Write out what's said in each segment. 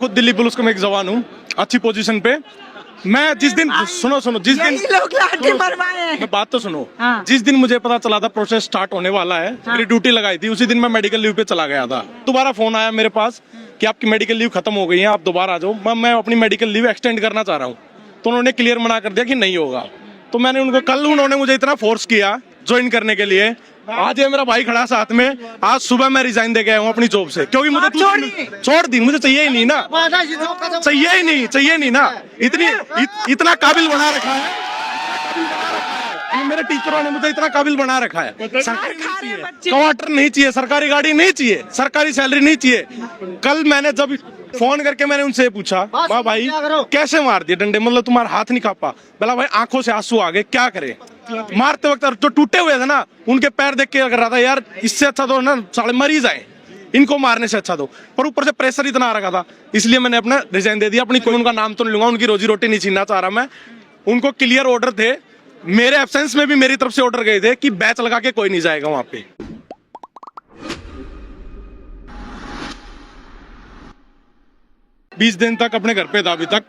खुद दिल्ली पुलिस का मैं एक जवान हूँ, अच्छी पोजीशन पे। मैं जिस दिन सुनो जिस दिन लोग लाठी मरवाए हैं। मैं बात तो सुनो। हाँ। जिस दिन मुझे पता चला था प्रोसेस स्टार्ट होने वाला है, मेरी ड्यूटी लगाई थी, उसी दिन मैं मेडिकल लीव पे चला गया था। दोबारा फोन आया मेरे पास कि आपकी मेडिकल लीव खत्म हो गई है, आप दोबारा आ जाओ। मैं अपनी मेडिकल लीव एक्सटेंड करना चाह रहा हूँ, तो उन्होंने क्लियर मना कर दिया कि नहीं होगा। तो मैंने उनको कल उन्होंने मुझे इतना फोर्स किया ज्वाइन करने के लिए। आज ये मेरा भाई खड़ा साथ में, आज सुबह मैं रिजाइन दे गया हूँ अपनी जॉब से, क्योंकि मुझे छोड़ दी, मुझे चाहिए ही नहीं ना, चाहिए नहीं ना। इतना काबिल बना रखा है मेरे टीचरों ने, मुझे इतना काबिल बना रखा है। सरकारी नहीं चाहिए, क्वार्टर नहीं चाहिए, सरकारी गाड़ी नहीं चाहिए, सरकारी सैलरी नहीं चाहिए। कल मैंने जब फोन करके मैंने उनसे पूछा, वाह भाई कैसे मार दिए डंडे, मतलब तुम्हारा हाथ नहीं कांपा? बोला भाई आंखों से आंसू आ गए, क्या करे। मारते वक्त जो टूटे हुए थे ना, उनके पैर देख के कर रहा था यार इससे अच्छा तो ना साले मरी जाए, इनको मारने से अच्छा तो। पर ऊपर से प्रेशर इतना आ रखा था, इसलिए मैंने अपना रिजाइन दे दिया। अपनी कोई उनका नाम तो नहीं लूंगा, उनकी रोजी रोटी नहीं छीनना चाह रहा मैं। उनको क्लियर ऑर्डर थे, मेरे एब्सेंस में भी मेरी तरफ से ऑर्डर गए थे कि बैच लगा के कोई नहीं जाएगा वहां पे। 20 दिन तक अपने घर पे था अभी तक।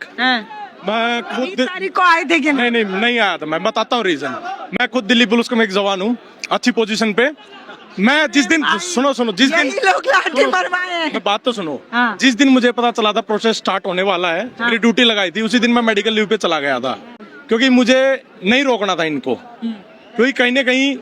मैं खुद तारीख को आए थे कि नहीं आया था। मैं बताता हूँ रीजन। मैं खुद दिल्ली पुलिस का मैं एक जवान हूँ, अच्छी पोजीशन पे। मैं जिस दिन सुनो जिस दिन लोग लाठी मरवाए हैं। मैं बात तो सुनो। हाँ। जिस दिन मुझे पता चला था प्रोसेस स्टार्ट होने वाला है, मेरी ड्यूटी लगाई थी, उसी दिन मैं मेडिकल लीव पे चला गया था, क्योंकि मुझे नहीं रोकना था इनको। क्योंकि कहीं ना कहीं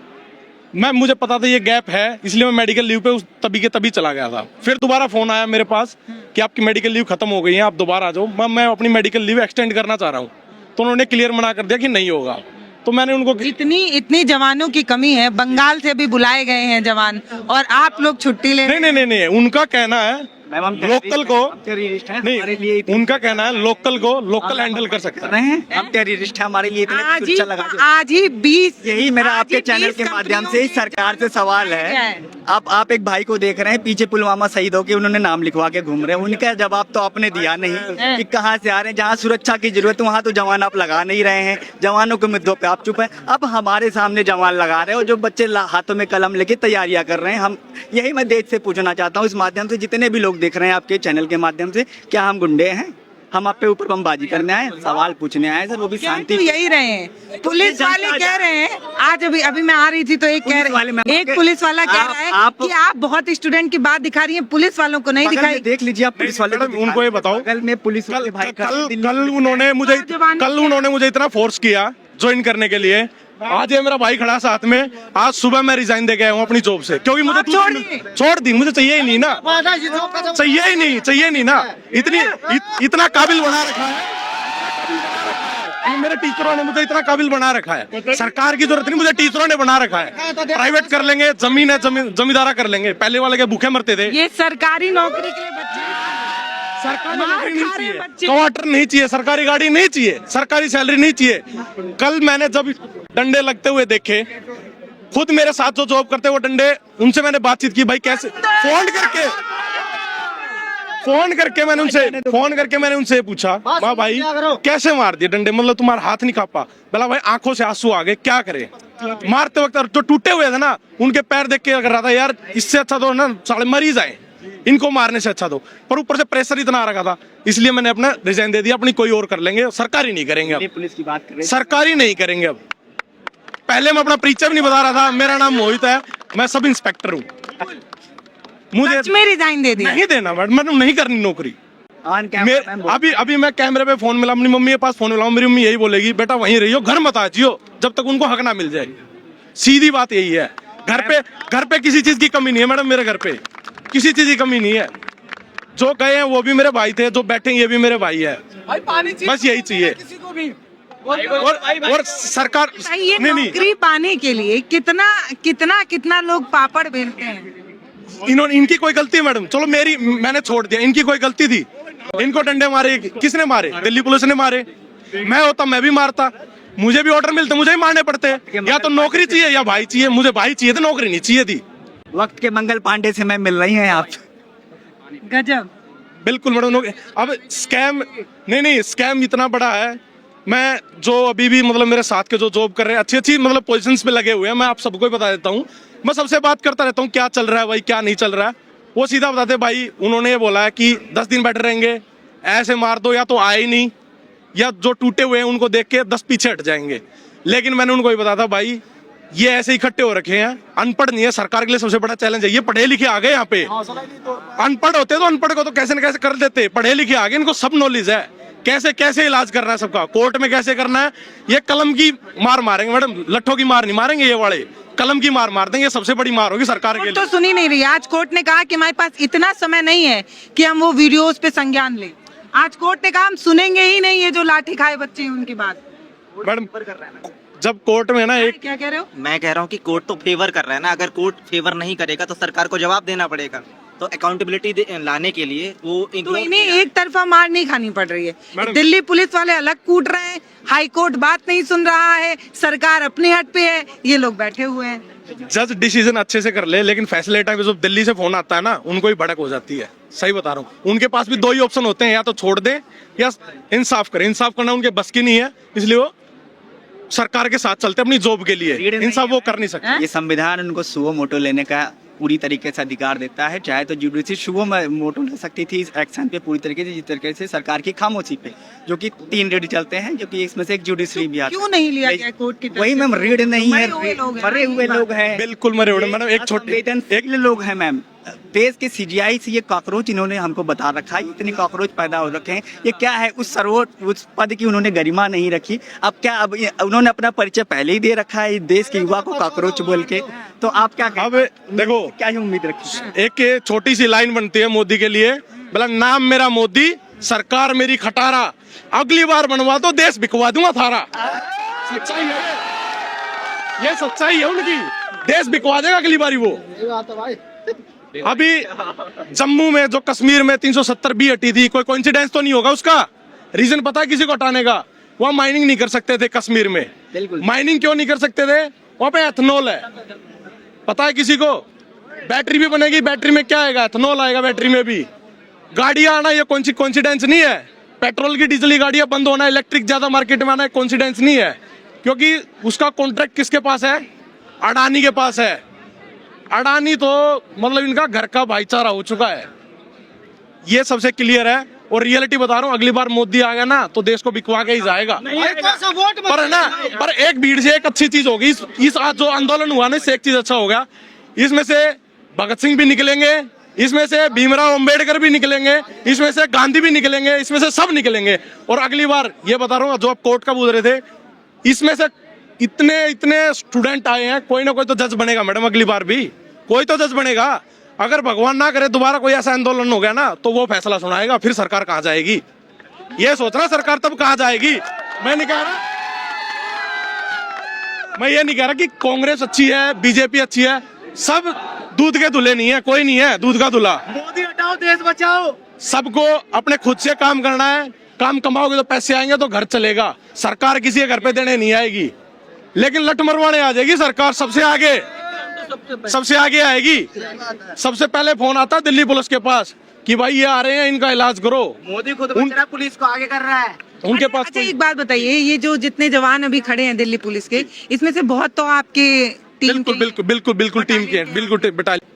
मुझे पता था ये गैप है, इसलिए मैं मेडिकल लीव पे तभी के तभी चला गया था। फिर दोबारा फोन आया मेरे पास कि आपकी मेडिकल लीव खत्म हो गई है, आप दोबारा आ जाओ। मैं अपनी मेडिकल लीव एक्सटेंड करना चाह रहा हूँ, तो उन्होंने क्लियर मना कर दिया कि नहीं होगा। तो मैंने उनको इतनी जवानों की कमी है, बंगाल से भी बुलाए गए हैं जवान और आप लोग छुट्टी ले। नहीं, उनका कहना है लोकल को नहीं, उनका कहना है लोकल को लोकल हैंडल कर सकते हैं। हम टेररिस्ट है, हमारे लिए इतने सुरक्षा लगा दो। आज ही 20 यही मेरा आपके चैनल के माध्यम से सरकार से सवाल है। आप एक भाई को देख रहे हैं पीछे पुलवामा शहीद होके उन्होंने नाम लिखवा के घूम रहे हैं, उनका जवाब तो आपने दिया नहीं कि कहाँ से आ रहे हैं। जहाँ सुरक्षा की जरूरत है वहाँ तो जवान आप लगा नहीं रहे हैं, जवानों के मुद्दों पे आप चुप है। अब हमारे सामने जवान लगा रहे हो, जो बच्चे हाथों में कलम लेके तैयारियां कर रहे हैं। हम यही मैं देश से पूछना चाहता हूँ इस माध्यम से, जितने भी लोग देख रहे हैं आपके चैनल के माध्यम से, क्या हम गुंडे हैं? हम आप पे ऊपर बमबाजी करने आए, सवाल पूछने आए सर, वो भी शांति। तो यही रहे हैं पुलिस वाले कह रहे हैं। आज अभी मैं आ रही थी तो एक पुलिस वाला कह रहा है कि आप बहुत स्टूडेंट की बात दिखा रही हैं, पुलिस वालों को नहीं दिखाई। देख लीजिए आप पुलिस वाले, उनको ये बताओ। कल में पुलिस वाले भाई कल उन्होंने मुझे इतना फोर्स किया ज्वाइन करने के लिए। आज ये मेरा भाई खड़ा साथ में, आज सुबह मैं रिजाइन दे गया हूँ अपनी जॉब से, क्योंकि मुझे छोड़ दी, मुझे चाहिए ही नहीं ना, चाहिए नहीं ना। इतना काबिल बना रखा है मेरे टीचरों ने, मुझे इतना काबिल बना रखा है। सरकार की जरूरत नहीं, मुझे टीचरों ने बना रखा है। प्राइवेट कर लेंगे, जमीन है जमींदारा कर लेंगे, पहले वाले के भूखे मरते थे। ये सरकारी नौकरी के लिए बच्चे, सरकारी नौकरी नहीं चाहिए, क्वार्टर नहीं चाहिए, सरकारी गाड़ी नहीं चाहिए, सरकारी सैलरी नहीं चाहिए। कल मैंने जब डंडे लगते हुए देखे, खुद मेरे साथ जो जॉब करते वो डंडे, उनसे मैंने बातचीत की, भाई कैसे, फोन करके मैंने उनसे पूछा, वाह भाई कैसे मार दिए डंडे, मतलब तुम्हारा हाथ नहीं कांपा? बोला भाई आंखों से आंसू आ गए, क्या करे। मारते वक्त जो टूटे हुए थे ना, उनके पैर देख के कर रहा था यार इससे अच्छा तो ना साले मरी जाए, इनको मारने से अच्छा तो। पर ऊपर से प्रेशर इतना आ रखा था, इसलिए मैंने अपना रिजाइन दे दिया। अपनी कोई और कर लेंगे, सरकारी नहीं करेंगे अब। पुलिस की बात करें, सरकारी नहीं करेंगे अब। पहले मैं अपना परिचय भी नहीं बता रहा था, मेरा नाम मोहित है, मैं सब इंस्पेक्टर हूँ। मुझे रिजाइन दे दिया, नहीं देना मैडम, नहीं करनी नौकरी। अभी मैं कैमरे पे फोन मिला, अपनी मम्मी के पास फोन मिलाऊं, मेरी मम्मी यही बोलेगी बेटा वहीं रहियो, घर मत आजियो जब तक उनको हक ना मिल जाए। सीधी बात यही है। घर पे किसी चीज की कमी नहीं है मैडम, मेरे घर पे किसी चीज की कमी नहीं है। जो गए हैं वो भी मेरे भाई थे, जो बैठे ये भी मेरे भाई है। बस यही चाहिए। और सरकार ये नौकरी पाने के लिए कितना लोग पापड़ बेलते हैं। इनकी कोई गलती है मैडम? चलो मैंने छोड़ दिया, इनकी कोई गलती थी? इनको डंडे मारे किसने मारे? दिल्ली पुलिस ने मारे। मैं होता मैं भी मारता, मुझे भी ऑर्डर मिलते, मुझे ही मारने पड़ते। या तो नौकरी चाहिए या भाई चाहिए, मुझे भाई चाहिए तो नौकरी नहीं चाहिए थी। वक्त के मंगल पांडे से मैं मिल रही हैं आप? गजब। बिल्कुल मैडम। अब स्कैम नहीं, स्कैम इतना बड़ा है। मैं जो अभी भी मतलब मेरे साथ के जो जॉब कर रहे हैं, अच्छी मतलब पोजीशंस पे लगे हुए हैं, मैं आप सबको ही बता देता हूँ। मैं सबसे बात करता रहता हूँ क्या चल रहा है भाई, क्या नहीं चल रहा है। वो सीधा बताते भाई उन्होंने ये बोला है कि 10 दिन बैठे रहेंगे, ऐसे मार दो या तो आए ही नहीं, या जो टूटे हुए हैं उनको देख के 10 पीछे हट जाएंगे। लेकिन मैंने उनको ये बताया था, भाई ये ऐसे इकट्ठे हो रखे हैं, अनपढ़ नहीं है। सरकार के लिए सबसे बड़ा चैलेंज है, ये पढ़े लिखे आ गए यहाँ पे। अनपढ़ होते तो अनपढ़ को तो कैसे न कैसे कर देते, पढ़े लिखे आ गए, इनको सब नॉलेज है कैसे कैसे इलाज करना है सबका, कोर्ट में कैसे करना है। ये कलम की मार मारेंगे मैडम, लट्ठों की मार नहीं मारेंगे, ये वाले कलम की मार मार देंगे। सबसे बड़ी मार होगी सरकार के लिए। तो सुनी नहीं रही। आज कोर्ट ने कहा कि हमारे पास इतना समय नहीं है कि हम वो वीडियोस पे संज्ञान लें। आज कोर्ट ने कहा हम सुनेंगे ही नहीं ये जो लाठी खाए बच्चे हैं उनकी बात। मैडम जब कोर्ट में ना एक, क्या कह रहे हो? मैं कह रहा हूँ कि कोर्ट तो फेवर कर रहा है ना, अगर कोर्ट फेवर नहीं करेगा तो सरकार को जवाब देना पड़ेगा। तो अकाउंटेबिलिटी लाने के लिए वो तो इन्हें एक तरफा मार नहीं खानी पड़ रही है। दिल्ली पुलिस वाले अलग कूट रहे हैं, हाई कोर्ट बात नहीं सुन रहा है, सरकार अपने हट पे है, ये लोग बैठे हुए हैं। जज डिसीजन अच्छे से कर ले, लेकिन फैसले टाइम जब दिल्ली से फोन आता है ना, उनको ही भड़क हो जाती है। सही बता रहा हूँ, उनके पास भी 2 ही ऑप्शन होते हैं, या तो छोड़ दें या इंसाफ करें। इंसाफ करना उनके बस की नहीं है, इसलिए वो सरकार के साथ चलते अपनी जॉब के लिए। इंसाफ वो कर नहीं सकते। ये संविधान उनको सुओ मोटो लेने का पूरी तरीके से अधिकार देता है। चाहे तो जुडिशरी सुओ मोटो ले सकती थी इस एक्शन पे पूरी तरीके से, जिस तरीके से सरकार की खामोशी पे, जो कि 3 रीड चलते हैं, जो कि इसमें से एक जुडिशरी भी आता है। क्यों नहीं लिया गया कोर्ट की? वही मैम, रीड नहीं है, मरे हुए लोग हैं, बिल्कुल मरे हुए। मैडम एक छोटे एक लोग हैं मैम, देश के सीजीआई से ये कॉकरोच इन्होंने हमको बता रखा है, इतने कॉकरोच पैदा हो रखे हैं। ये क्या है, उस पद की उन्होंने गरिमा नहीं रखी। अब क्या, अब उन्होंने अपना परिचय पहले ही दे रखा है देश के युवा को कॉकरोच बोल के। तो आप क्या अब देखो क्या ही उम्मीद रखी? एक छोटी सी लाइन बनती है मोदी के लिए, बोला नाम मेरा मोदी, सरकार मेरी खटारा, अगली बार बनवा दो देश बिकवा दूंगा थारा। सच्चाई है ये, सच्चाई है उनकी, देश बिकवा देगा अगली बारी वो। अभी जम्मू में जो कश्मीर में 370B हटी थी, कोई कोइंसिडेंस तो नहीं होगा उसका? रीजन पता है किसी को हटाने का? वहाँ माइनिंग नहीं कर सकते थे कश्मीर में। माइनिंग क्यों नहीं कर सकते थे? वहाँ पे एथनॉल है, पता है किसी को? बैटरी भी बनेगी, बैटरी में क्या आएगा? एथनॉल आएगा बैटरी में भी। गाड़ियां आना ये कोइंसिडेंस नहीं है। पेट्रोल की डीजल की गाड़ियां बंद होना, इलेक्ट्रिक ज्यादा मार्केट में आना कोइंसिडेंस नहीं है, क्योंकि उसका कॉन्ट्रैक्ट किसके पास है? अडानी के पास है। अडानी तो मतलब इनका घर का भाईचारा हो चुका है, ये सबसे क्लियर है। और रियलिटी बता रहा हूँ, अगली बार मोदी आ गया ना तो देश को बिकवा के ही जाएगा। पर है ना, पर एक भीड़ से एक अच्छी चीज होगी, इस आज जो आंदोलन हुआ ना, इससे एक चीज अच्छा हो गया। इसमें से भगत सिंह भी निकलेंगे, इसमें से भीमराव अंबेडकर भी निकलेंगे, इसमें से गांधी भी निकलेंगे, इसमें से सब निकलेंगे। और अगली बार ये बता रहा हूँ, जो आप कोर्ट का पूछ रहे थे, इसमें से इतने स्टूडेंट आए हैं, कोई ना कोई तो जज बनेगा मैडम। अगली बार भी कोई तो जज बनेगा। अगर भगवान ना करे दोबारा कोई ऐसा आंदोलन हो गया ना, तो वो फैसला सुनाएगा, फिर सरकार कहाँ जाएगी? ये सोचना सरकार तब कहाँ जाएगी। मैं नहीं कह रहा, मैं ये नहीं कह रहा कि कांग्रेस अच्छी है, बीजेपी अच्छी है, सब दूध के दूल्हे नहीं है, कोई नहीं है दूध का दूल्हा। मोदी हटाओ, देश बचाओ। सबको अपने खुद से काम करना है, काम कमाओगे तो पैसे आएंगे तो घर चलेगा। सरकार किसी के घर पे देने नहीं आएगी, लेकिन लट मरवाने आ जाएगी सरकार। सबसे आगे आएगी। सबसे पहले फोन आता दिल्ली पुलिस के पास कि भाई ये आ रहे हैं, इनका इलाज करो। मोदी खुद पुलिस को आगे कर रहा है उनके पास। अच्छा एक बात बताइए, ये जो जितने जवान अभी खड़े हैं दिल्ली पुलिस के, इसमें से बहुत तो आपके टीम बिल्कुल टीम के, बिल्कुल बटालियन।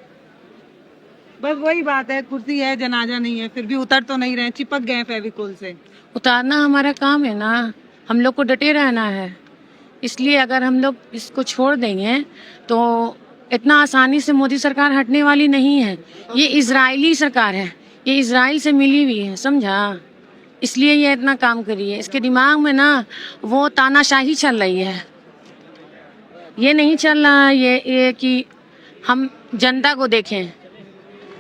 बस वही बात है, कुर्सी है जनाजा नहीं है, फिर भी उतर तो नहीं रहे, चिपक गए फेविकोल से। उतारना हमारा काम है ना, हम लोग को डटे रहना है। इसलिए अगर हम लोग इसको छोड़ देंगे तो इतना आसानी से मोदी सरकार हटने वाली नहीं है। ये इजरायली सरकार है, ये इजराइल से मिली हुई है, समझा? इसलिए ये इतना काम करी है। इसके दिमाग में ना वो तानाशाही चल रही है, ये नहीं चल रहा है ये कि हम जनता को देखें।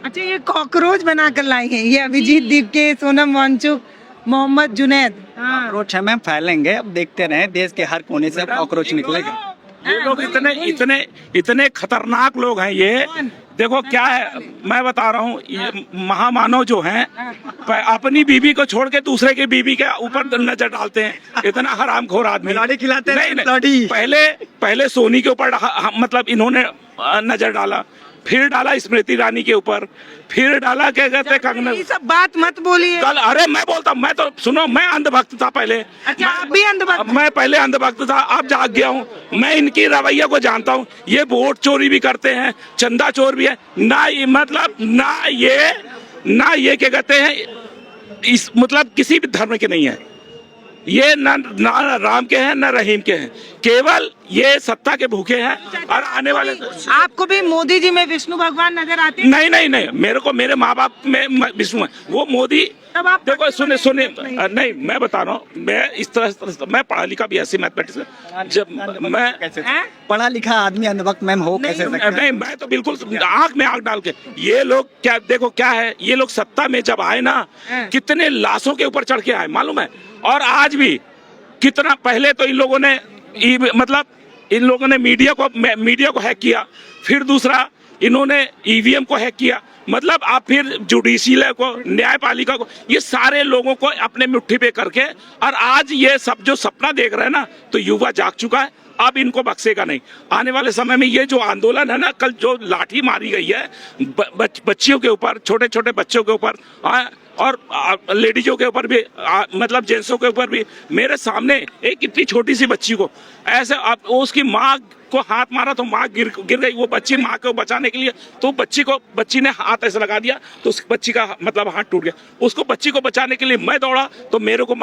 अच्छा, ये कॉकरोच बनाकर लाई हैं ये अभिजीत दीपके, सोनम वांगचुक, मोहम्मद जुनैद। कॉकरोच है मैम, फैलेंगे। अब देखते रहे, देश के हर कोने से कॉकरोच निकलेगा। ये लोग इतने खतरनाक लोग हैं। ये देखो क्या है, मैं बता रहा हूँ, ये महामानव जो हैं अपनी बीबी को छोड़ के दूसरे की बीबी के ऊपर नजर डालते हैं। इतना हरामखोर आदमी। लाठी खिलाते हैं। नहीं, पहले सोनी के ऊपर मतलब इन्होंने नजर डाला, फिर डाला स्मृति ईरानी के ऊपर, फिर डाला क्या कहते हैं कंगना। ये सब बात मत बोलिए। कल अरे मैं बोलता, मैं तो सुनो, मैं अंधभक्त था पहले। अच्छा, आप भी अंधभक्त? मैं पहले अंधभक्त था, अब जाग गया हूँ। मैं इनकी रवैया को जानता हूँ। ये वोट चोरी भी करते हैं, चंदा चोर भी है ना। ये मतलब ना ये क्या कहते हैं, इस मतलब किसी भी धर्म के नहीं है। ये ना राम के हैं ना रहीम के हैं, केवल ये सत्ता के भूखे हैं। और आने वाले आपको भी मोदी जी में विष्णु भगवान नजर आते हैं? नहीं, मेरे को मेरे माँ बाप में विष्णु है, वो मोदी। तब आप देखो सुने नहीं, मैं बता रहा हूँ, मैं इस तरह मैं पढ़ा लिखा भी ऐसी मैथमेटिक्स, जब मैं कैसे पढ़ा लिखा आदमी अंधभक्त मैम हो कैसे सकता है? नहीं, मैं तो बिल्कुल आंख में आंख डाल के, ये लोग क्या, देखो क्या है, ये लोग सत्ता में जब आए ना, कितने लाशों के ऊपर चढ़ के आए मालूम है। और आज भी कितना, पहले तो इन लोगों ने मतलब इन लोगों ने मीडिया को हैक किया, फिर दूसरा इन्होंने ईवीएम को हैक किया, मतलब आप फिर जुडिशियल को, न्यायपालिका को, ये सारे लोगों को अपने मुट्ठी पे करके, और आज ये सब जो सपना देख रहे हैं ना, तो युवा जाग चुका है, अब इनको बख्शेगा नहीं। आने वाले समय में ये जो आंदोलन है ना, कल जो लाठी मारी गई है बच्चियों के ऊपर, छोटे छोटे बच्चों के ऊपर, और लेडीजों के ऊपर भी, मतलब जेंट्सों के ऊपर भी, मेरे सामने एक इतनी छोटी सी बच्ची को ऐसे उसकी माँ को हाथ मारा तो माँ गिर गई। वो बच्ची माँ को बचाने के लिए, तो बच्ची ने हाथ ऐसे लगा दिया तो उस बच्ची का मतलब हाथ टूट गया। उसको बच्ची को बचाने के लिए मैं दौड़ा तो मेरे को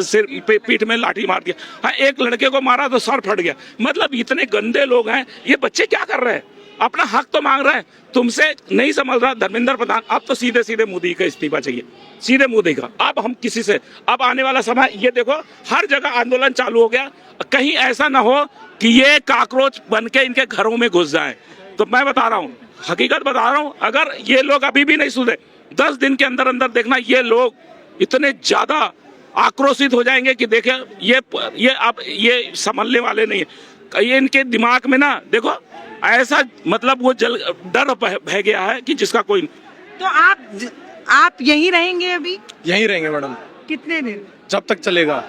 सिर पीठ में लाठी मार दिया। हाँ, एक लड़के को मारा तो सर फट गया। मतलब इतने गंदे लोग हैं। ये बच्चे क्या कर रहे हैं? अपना हक तो मांग रहे हैं, तुमसे नहीं समझ रहा धर्मेंद्र प्रधान। अब तो सीधे सीधे मोदी का इस्तीफा चाहिए, सीधे मोदी का। अब हम किसी से, अब आने वाला समय ये देखो, हर जगह आंदोलन चालू हो गया। कहीं ऐसा ना हो कि ये काकरोच बन के इनके घरों में घुस जाए। तो मैं बता रहा हूँ, हकीकत बता रहा हूँ, अगर ये लोग अभी भी नहीं सुधरे, 10 दिन के अंदर अंदर देखना, ये लोग इतने ज्यादा आक्रोशित हो जाएंगे कि देखे ये संभलने वाले नहीं है। ये इनके दिमाग में ना, देखो ऐसा मतलब वो डर बह गया है कि जिसका कोई। तो आप यहीं रहेंगे अभी? यहीं रहेंगे मैडम। कितने दिन? जब तक चलेगा।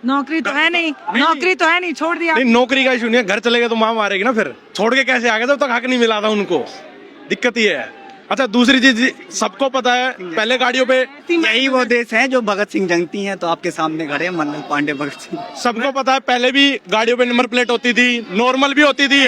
नौकरी तो है नहीं, नौकरी तो है नहीं, छोड़ दिया? नहीं, नौकरी का इशू नहीं है, घर चले गए तो माँ मारेगी ना, फिर छोड़ के कैसे आ गए? तब तक हक नहीं मिला था उनको, दिक्कत ये है। अच्छा, दूसरी चीज सबको पता है, पहले गाड़ियों पे, यही वो देश है जो भगत सिंह जंगती हैं, तो आपके सामने खड़े हैं मंगल पांडे भगत सिंह। सबको पता है, पहले भी गाड़ियों पे नंबर प्लेट होती थी, नॉर्मल भी होती थी।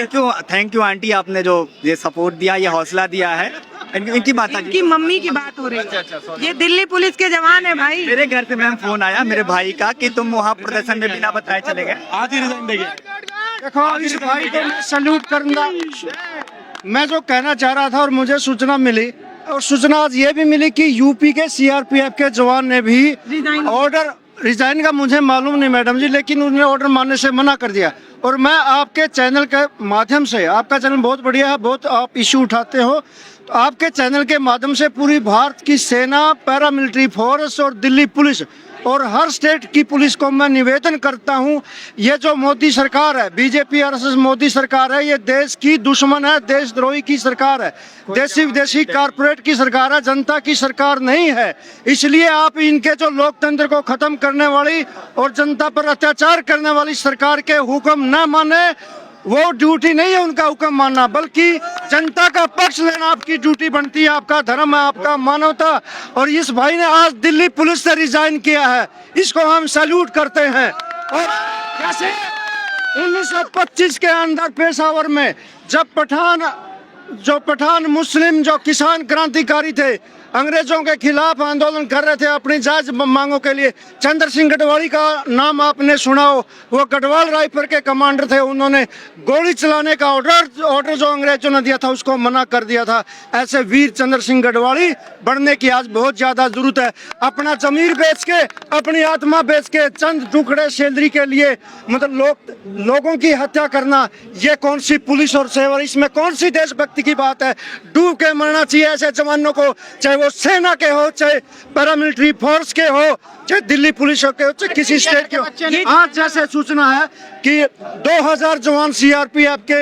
थैंक यू आंटी, आपने जो ये सपोर्ट दिया, ये हौसला दिया है। इनकी बात, इनकी मम्मी की बात हो रही है। ये दिल्ली पुलिस के जवान है भाई। मेरे घर से मैम फोन आया मेरे भाई का कि तुम वहाँ प्रदर्शन में बिना बताए चले गए। आज ही रिजाइन देंगे। देखो, इस भाई को मैं सैल्यूट करूंगा। मैं जो कहना चाह रहा था, और मुझे सूचना मिली, और सूचना आज ये भी मिली कि यूपी के सीआरपीएफ के जवान ने भी ऑर्डर, रिजाइन का मुझे मालूम नहीं मैडम जी, लेकिन उन्होंने ऑर्डर मानने से मना कर दिया। और मैं आपके चैनल के माध्यम से, आपका चैनल बहुत बढ़िया है, बहुत आप इशू उठाते हो, तो आपके चैनल के माध्यम से पूरी भारत की सेना, पैरामिलिट्री फोर्स और दिल्ली पुलिस और हर स्टेट की पुलिस को मैं निवेदन करता हूं, ये जो मोदी सरकार है, बीजेपी आरएसएस मोदी सरकार है, ये देश की दुश्मन है, देशद्रोही की सरकार है, देशी विदेशी कारपोरेट की सरकार है, जनता की सरकार नहीं है। इसलिए आप इनके जो लोकतंत्र को खत्म करने वाली और जनता पर अत्याचार करने वाली सरकार के हुक्म न माने। वो ड्यूटी नहीं है उनका हुक्म मानना, बल्कि जनता का पक्ष लेना आपकी ड्यूटी बनती है, आपका धर्म है, आपका मानवता। और इस भाई ने आज दिल्ली पुलिस से रिजाइन किया है, इसको हम सैल्यूट करते हैं। और कैसे 1925 के अंदर पेशावर में जब पठान मुस्लिम जो किसान क्रांतिकारी थे, अंग्रेजों के खिलाफ आंदोलन कर रहे थे अपनी जायज मांगों के लिए, चंद्र सिंह गढ़वाली का नाम आपने सुना हो, वो गढ़वाल राइफल के कमांडर थे। उन्होंने गोली चलाने का ऑर्डर जो अंग्रेजों ने दिया था उसको मना कर दिया था। ऐसे वीर चंद्र सिंह गढ़वाली बढ़ने की आज बहुत ज्यादा जरूरत है। अपना जमीर बेच के, अपनी आत्मा बेच के, चंद टुकड़े सैलरी के लिए मतलब लोगों की हत्या करना, ये कौन सी पुलिस और सेवा, इसमें कौन सी देशभक्ति की बात है? डूब के मरना चाहिए ऐसे जवानों को, चाहे वो सेना के हो, चाहे पैरामिलिट्री फोर्स के हो, चाहे दिल्ली पुलिस के हो, चाहे किसी स्टेट के हो। आज जैसे सूचना है कि 2000 जवान सीआरपीएफ के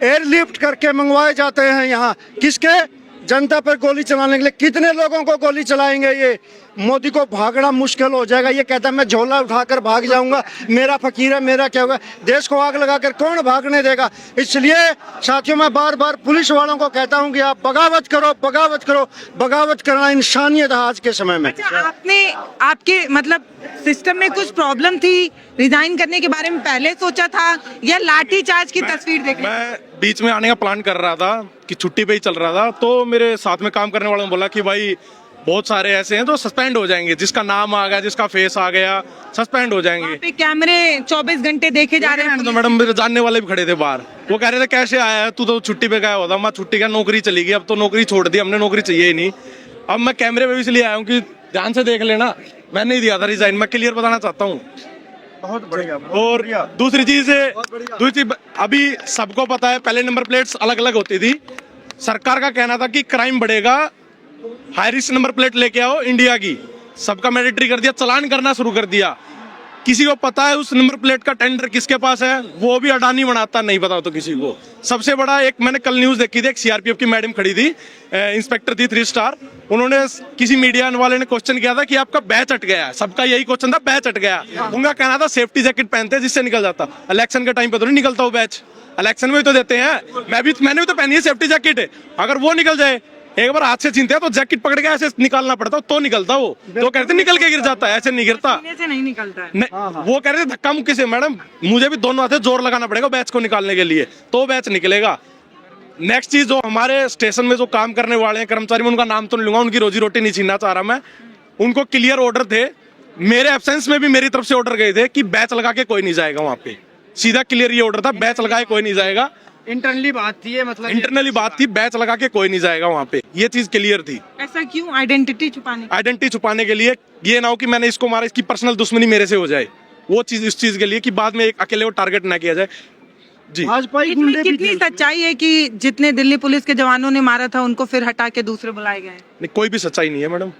एयरलिफ्ट करके मंगवाए जाते हैं यहाँ, किसके? जनता पर गोली चलाने के लिए। कितने लोगों को गोली चलाएंगे ये? मोदी को भागना मुश्किल हो जाएगा। ये कहता है मैं झोला उठाकर भाग जाऊंगा, मेरा फकीर है, मेरा क्या होगा? देश को आग लगाकर कौन भागने देगा? इसलिए साथियों, मैं बार बार पुलिस वालों को कहता हूं कि आप बगावत करो, बगावत करो। बगावत करना इंसानियत है आज के समय में। अच्छा, आपके मतलब सिस्टम में कुछ प्रॉब्लम थी, रिजाइन करने के बारे में पहले सोचा था या लाठी चार्ज की तस्वीर देख? मैं बीच में आने का प्लान कर रहा था कि छुट्टी पे ही चल रहा था, तो मेरे साथ में काम करने वालों ने बोला कि भाई बहुत सारे ऐसे हैं जो सस्पेंड हो जाएंगे, जिसका नाम आ गया, जिसका फेस आ गया, सस्पेंड हो जाएंगे। वहाँ पे कैमरे 24 घंटे देखे जा रहे हैं। तो मैडम मेरे जानने वाले भी खड़े थे बाहर, वो कह रहे थे कैसे आया है, तू तो छुट्टी पे गया होता। मैं छुट्टी का, नौकरी चली गई, अब तो नौकरी छोड़ दी हमने, नौकरी चाहिए ही नहीं। अब मैं कैमरे पे भी इसलिए आया हूँ कि ध्यान से देख लेना, मैं नहीं दिया था रिजाइन, मैं क्लियर बताना चाहता हूँ। बहुत बढ़िया। और दूसरी चीज अभी सबको पता है पहले नंबर प्लेट्स अलग अलग होती थी। सरकार का कहना था कि क्राइम बढ़ेगा, हाई रिस्क नंबर प्लेट लेके आओ इंडिया की, सबका मैंडेटरी कर दिया, चालान करना शुरू कर दिया। किसी को पता है उस नंबर प्लेट का टेंडर किसके पास है, वो भी अडानी बनाता, नहीं पता तो किसी को। सबसे बड़ा एक मैंने कल न्यूज देखी थी, एक सीआरपीएफ की मैडम खड़ी थी, इंस्पेक्टर थी 3 स्टार, उन्होंने किसी मीडिया वाले ने क्वेश्चन किया था कि आपका बैच अट गया है, सबका यही क्वेश्चन था, बैच अट गया। उनका कहना था सेफ्टी जैकेट पहनते जिससे निकल जाता। इलेक्शन के टाइम पे तो नहीं निकलता वो बैच, इलेक्शन में भी तो देते हैं। मैंने भी तो पहनी है सेफ्टी जैकेट, अगर वो निकल जाए, एक बार हाथ से छीनते हैं तो जैकेट पकड़ के ऐसे निकालना पड़ता तो निकलता वो, तो कहते निकल के गिर जाता है, ऐसे नहीं गिरता। सीने से नहीं निकलता है। नहीं, वो कह रहे थे धक्का मुक्की से। मैडम मुझे भी दोनों हाथे जोर लगाना पड़ेगा बैच को निकालने के लिए, तो बैच निकलेगा। नेक्स्ट चीज, जो हमारे स्टेशन में जो काम करने वाले हैं कर्मचारी, मैं उनका नाम तो नहीं लूंगा, उनकी रोजी रोटी नहीं छीनना चाह रहा मैं, उनको क्लियर ऑर्डर थे, मेरे एब्सेंस में भी मेरी तरफ से ऑर्डर गए थे कि बैच लगा के कोई नहीं जाएगा वहां पे, सीधा क्लियर ये ऑर्डर था, बैच लगाए कोई नहीं जाएगा। इंटरनली बात थी, मतलब इंटरनली बात थी, बैच लगा के कोई नहीं जाएगा वहां पे, ये चीज क्लियर थी। ऐसा क्यों? आइडेंटिटी छुपाने? आइडेंटिटी छुपाने के लिए, ये ना हो कि मैंने इसको मारा, इसकी पर्सनल दुश्मनी मेरे से हो जाए, वो चीज इस चीज के लिए कि बाद में एक अकेले वो टारगेट ना किया जाए। जी, भाजपाई गुंडे भी कितनी सच्चाई है कि जितने दिल्ली पुलिस के जवानों ने मारा था उनको फिर हटा के दूसरे बुलाए गए? नहीं, कोई भी सच्चाई नहीं है मैडम।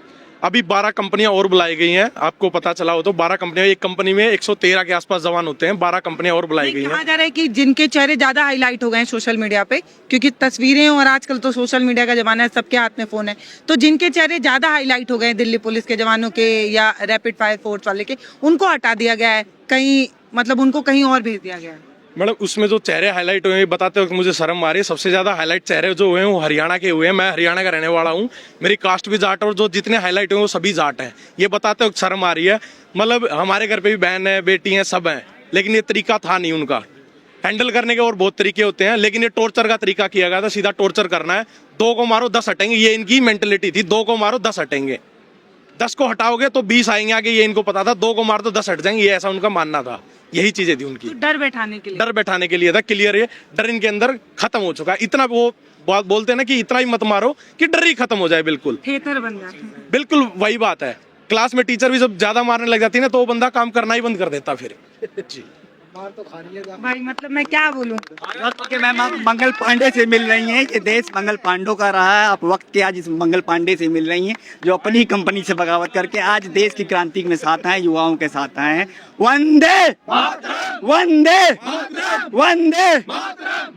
अभी 12 कंपनियां और बुलाई गई हैं, आपको पता चला हो तो 12 कंपनियां, एक कंपनी में 113 के आसपास जवान होते हैं, 12 कंपनियां और बुलाई गई हैं। कहा जा रहा है कि जिनके चेहरे ज्यादा हाईलाइट हो गए हैं सोशल मीडिया पे, क्योंकि तस्वीरें और आजकल तो सोशल मीडिया का जमाना है, सबके हाथ में फोन है, तो जिनके चेहरे ज्यादा हाईलाइट हो गए हैं दिल्ली पुलिस के जवानों के या रैपिड फायर फोर्स वाले के, उनको हटा दिया गया है कहीं, मतलब उनको कहीं और भेज दिया गया है। मैडम उसमें जो चेहरे हाईलाइट हुए हैं बताते वक्त मुझे शर्म आ रही है। सबसे ज्यादा हाईलाइट चेहरे जो हुए हैं वो हरियाणा के हुए हैं, मैं हरियाणा का रहने वाला हूँ, मेरी कास्ट भी जाट है, और जो जितने हाईलाइट हुए वो सभी जाट हैं। ये बताते वक्त शर्म आ रही है। मतलब हमारे घर पे भी बहन है, बेटी है, सब हैं, लेकिन ये तरीका था नहीं उनका। हैंडल करने के और बहुत तरीके होते हैं, लेकिन ये टॉर्चर का तरीका किया गया था, सीधा टॉर्चर करना है। 2 को मारो 10 हटेंगे, ये इनकी मेंटेलिटी थी, 2 को मारो 10 हटेंगे, 10 को हटाओगे तो 20 आएंगे आगे, ये इनको पता था, 2 को मारो तो 10 हट जाएंगे, ये ऐसा उनका मानना था। यही चीजें थी उनकी, तो डर बैठाने के लिए, डर बैठाने के लिए था। क्लियर, ये डर इनके अंदर खत्म हो चुका है। इतना वो बात बोलते हैं ना कि इतना ही मत मारो कि डर ही खत्म हो जाए, बिल्कुल थिएटर बन जाते हैं। बिल्कुल वही बात है। क्लास में टीचर भी जब ज्यादा मारने लग जाती है ना तो वो बंदा काम करना ही बंद कर देता फिर। जी भाई मतलब मैं क्या बोलूं। कि मैम आप मंगल पांडे से मिल रही हैं, ये देश मंगल पांडों का रहा है, आप वक्त के आज इस मंगल पांडे से मिल रही हैं जो अपनी ही कंपनी से बगावत करके आज देश की क्रांति में साथ हैं, युवाओं के साथ हैं। वंदे वंदे वंदे।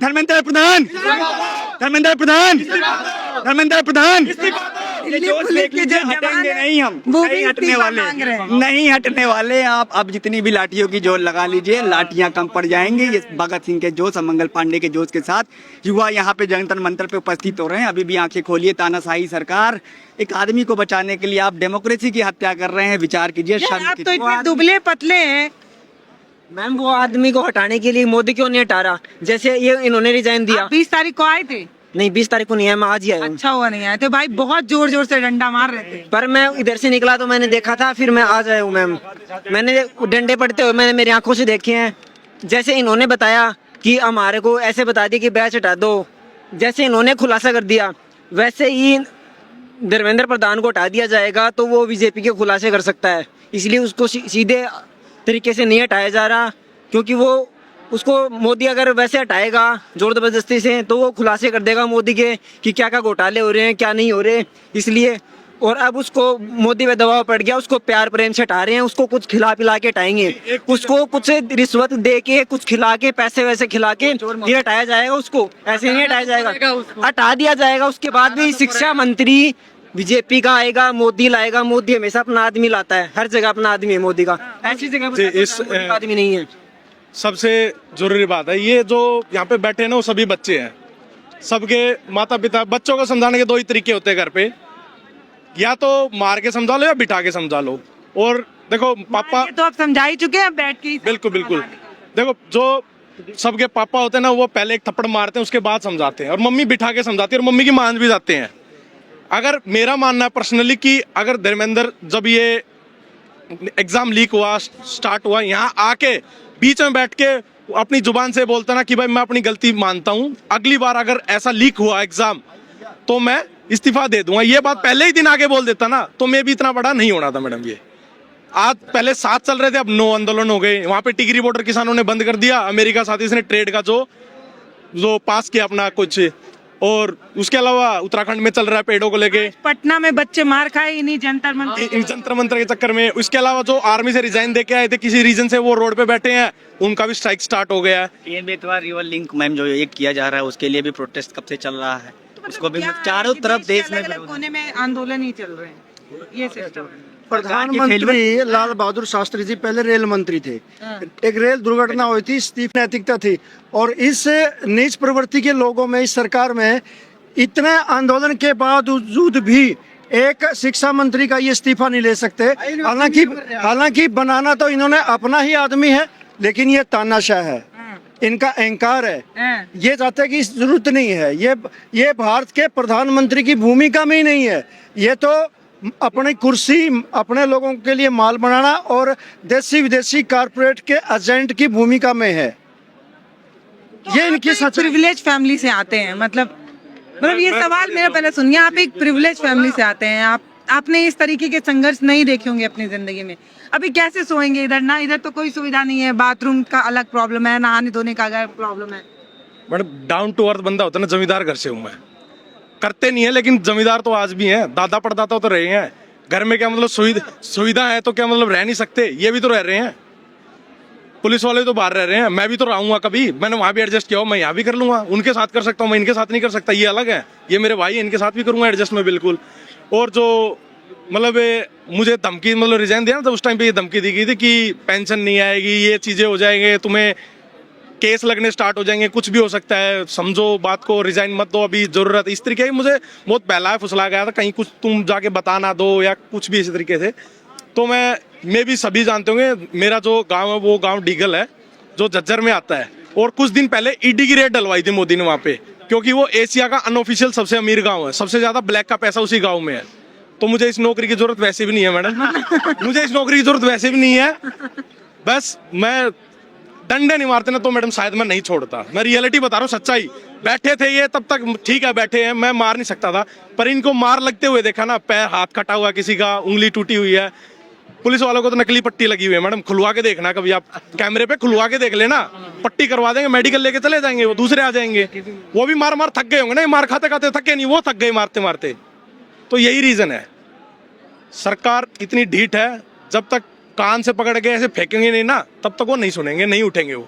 धर्मेंद्र प्रधान, धर्मेंद्र प्रधान, धर्मेंद्र प्रधान। दिल्ली पुलिस के जो हटेंगे नहीं, हम वो भी नहीं हटने इस्तीफा वाले, मांग रहे हैं। नहीं हटने वाले। आप अब जितनी भी लाठियों की जोर लगा लीजिए, लाठियां कम पड़ जाएंगी। ये भगत सिंह के जोश और मंगल पांडे के जोश के साथ युवा यहाँ पे जंतर मंतर पे उपस्थित हो रहे हैं। अभी भी आंखें खोलिए, तानाशाही सरकार, एक आदमी को बचाने के लिए आप डेमोक्रेसी की हत्या कर रहे हैं। विचार कीजिए। आप तो इतने दुबले पतले हैं। मैम वो आदमी को हटाने के लिए मोदी क्यों नहीं हटा रहा? जैसे ये इन्होंने रिजाइन दिया। 20 तारीख को आए थे? नहीं 20 तारीख को नहीं है, मैं आज ही आया हूँ। अच्छा हुआ नहीं आए थे भाई, बहुत जोर जोर से डंडा मार रहे थे। पर मैं इधर से निकला तो मैंने देखा था, फिर मैं आज आया हूँ मैम। मैंने डंडे पड़ते हुए मैंने मेरी आंखों से देखे हैं। जैसे इन्होंने बताया कि हमारे को ऐसे बता दिया कि बैच हटा दो, जैसे इन्होंने खुलासा कर दिया वैसे ही धर्मेंद्र प्रधान को हटा दिया जाएगा तो वो बीजेपी के खुलासे कर सकता है। इसलिए उसको सीधे तरीके से नहीं हटाया जा रहा, क्योंकि वो उसको मोदी अगर वैसे हटाएगा जोर जबरदस्ती से तो वो खुलासे कर देगा मोदी के कि क्या क्या घोटाले हो रहे हैं, क्या नहीं हो रहे। इसलिए और अब उसको मोदी पे दबाव पड़ गया, उसको प्यार प्रेम से हटा रहे हैं, उसको कुछ खिला पिला के हटाएंगे, उसको कुछ रिश्वत दे के कुछ खिला के पैसे वैसे खिला के ये हटाया जाएगा। उसको ऐसे नहीं हटाया जाएगा, हटा दिया जाएगा। उसके बाद भी शिक्षा मंत्री बीजेपी का आएगा, मोदी लाएगा। मोदी हमेशा अपना आदमी लाता है, हर जगह अपना आदमी है मोदी का, ऐसी जगह पर आदमी नहीं है। सबसे जरूरी बात है, ये जो यहाँ पे बैठे हैं ना वो सभी बच्चे हैं, सबके माता पिता। बच्चों को समझाने के 2 ही तरीके होते हैं घर पे, या तो मार के समझा लो या बिठा के समझा लो। और देखो पापा तो आप समझा ही चुके हैं, बैठ के ही बिल्कुल बिल्कुल। देखो जो सबके पापा होते हैं ना वो पहले एक थप्पड़ मारते हैं उसके बाद समझाते हैं, और मम्मी बिठा के समझाती है और मम्मी की मान भी जाते हैं। अगर मेरा मानना है पर्सनली कि अगर धर्मेंद्र जब ये एग्जाम लीक हुआ स्टार्ट हुआ यहाँ आके बीच में बैठ के अपनी जुबान से बोलता ना कि भाई मैं अपनी गलती मानता हूँ, अगली बार अगर ऐसा लीक हुआ एग्जाम तो मैं इस्तीफा दे दूंगा, ये बात पहले ही दिन आगे बोल देता ना तो मैं भी इतना बड़ा नहीं होना था मैडम। ये आज पहले 7 चल रहे थे, अब 9 आंदोलन हो गए। वहां पे टिगरी बॉर्डर किसानों ने बंद कर दिया, अमेरिका साथ ही इसने ट्रेड का जो पास किया अपना कुछ, और उसके अलावा उत्तराखंड में चल रहा है पेड़ों को लेके, पटना में बच्चे मार खाए इन्हीं जंतर मंतर जंतर मंतर के चक्कर में। उसके अलावा जो आर्मी से रिजाइन दे के आए थे किसी रीजन से, वो रोड पे बैठे हैं, उनका भी स्ट्राइक स्टार्ट हो गया है। TN Betwa river link ma'am जो ये किया जा रहा है उसके लिए भी प्रोटेस्ट कब से चल रहा है, उसको भी चारों तरफ देश में कोने में आंदोलन ही चल रहे हैं। ये सिस्टम प्रधानमंत्री लाल बहादुर शास्त्री जी पहले रेल मंत्री थे, एक रेल दुर्घटना हुई थी, इस्तीफा नैतिकता थी, और इस नीच प्रवृत्ति के लोगों में इस सरकार में इतने आंदोलन के बावजूद भी एक शिक्षा मंत्री का ये इस्तीफा नहीं ले सकते। हालांकि बनाना तो इन्होंने अपना ही आदमी है, लेकिन ये तानाशाह है, इनका अहंकार है। ये चाहते हैं कि जरूरत नहीं है, ये भारत के प्रधानमंत्री की भूमिका में ही नहीं है। ये तो अपनी कुर्सी, अपने लोगों के लिए माल बनाना और देसी विदेशी कारपोरेट के एजेंट की भूमिका में है। ये इनकी सच प्रिविलेज फैमिली से आते हैं, मतलब ये सवाल मेरा पहले सुनिए, आप एक प्रिविलेज फैमिली से आते हैं, आपने इस तरीके के संघर्ष नहीं देखे होंगे अपनी जिंदगी में। अभी कैसे सोएंगे इधर ना, इधर तो कोई सुविधा नहीं है, बाथरूम का अलग प्रॉब्लम है, नहाने धोने का अलग प्रॉब्लम है। मैडम डाउन टू अर्थ बंदा होता है ना, जमींदार घर से हूँ मैं, करते नहीं है लेकिन जमींदार तो आज भी हैं, दादा परदाता तो रहे हैं। घर में क्या मतलब सुविधा है तो क्या मतलब रह नहीं सकते, ये भी तो रह रहे हैं। पुलिस वाले तो बाहर रह रहे हैं, मैं भी तो रहूंगा, कभी मैंने वहां भी एडजस्ट किया हो, मैं यहाँ भी कर लूंगा, उनके साथ कर सकता हूँ, मैं इनके साथ नहीं कर सकता, ये अलग है। ये मेरे भाई, इनके साथ भी करूंगा एडजस्ट मैं बिल्कुल। और जो मतलब मुझे धमकी मतलब रिजाइन दिया ना, तो उस टाइम पे ये धमकी दी गई थी कि पेंशन नहीं आएगी, ये चीजें हो जाएंगे, तुम्हें केस लगने स्टार्ट हो जाएंगे, कुछ भी हो सकता है, समझो बात को, रिजाइन मत दो, अभी जरूरत। इस तरीके की मुझे बहुत बहलाया फुसला गया था, कहीं कुछ तुम जाके बता ना दो या कुछ भी इसी तरीके से। तो मैं भी सभी जानते होंगे, मेरा जो गांव है वो गांव डीगल है जो झज्जर में आता है, और कुछ दिन पहले ईडी की रेड डलवाई थी मोदी ने वहां पे, क्योंकि वो एशिया का अनऑफिशियल सबसे अमीर गांव है, सबसे ज्यादा ब्लैक का पैसा उसी गांव में है। तो मुझे इस नौकरी की जरूरत वैसे भी नहीं है मैडम, मुझे इस नौकरी की जरूरत वैसे भी नहीं है। बस मैं डंडे नहीं मारते ना तो मैडम शायद मैं नहीं छोड़ता, मैं रियलिटी बता रहा हूँ, सच्चाई। बैठे थे ये तब तक ठीक है, बैठे हैं, मैं मार नहीं सकता था, पर इनको मार लगते हुए देखा ना, पैर हाथ कटा हुआ, किसी का उंगली टूटी हुई है। पुलिस वालों को तो नकली पट्टी लगी हुई है मैडम, खुलवा के देखना कभी आप, कैमरे पे खुलवा के देख लेना, पट्टी करवा देंगे, मेडिकल लेके चले जाएंगे, वो दूसरे आ जाएंगे, वो भी मार मार थक गए होंगे ना, मार खाते खाते थके नहीं, वो थक गए मारते मारते। तो यही रीजन है, सरकार इतनी ढीठ है, जब तक कान से पकड़ के ऐसे फेंकेंगे नहीं ना, तब तक वो नहीं सुनेंगे, नहीं उठेंगे वो।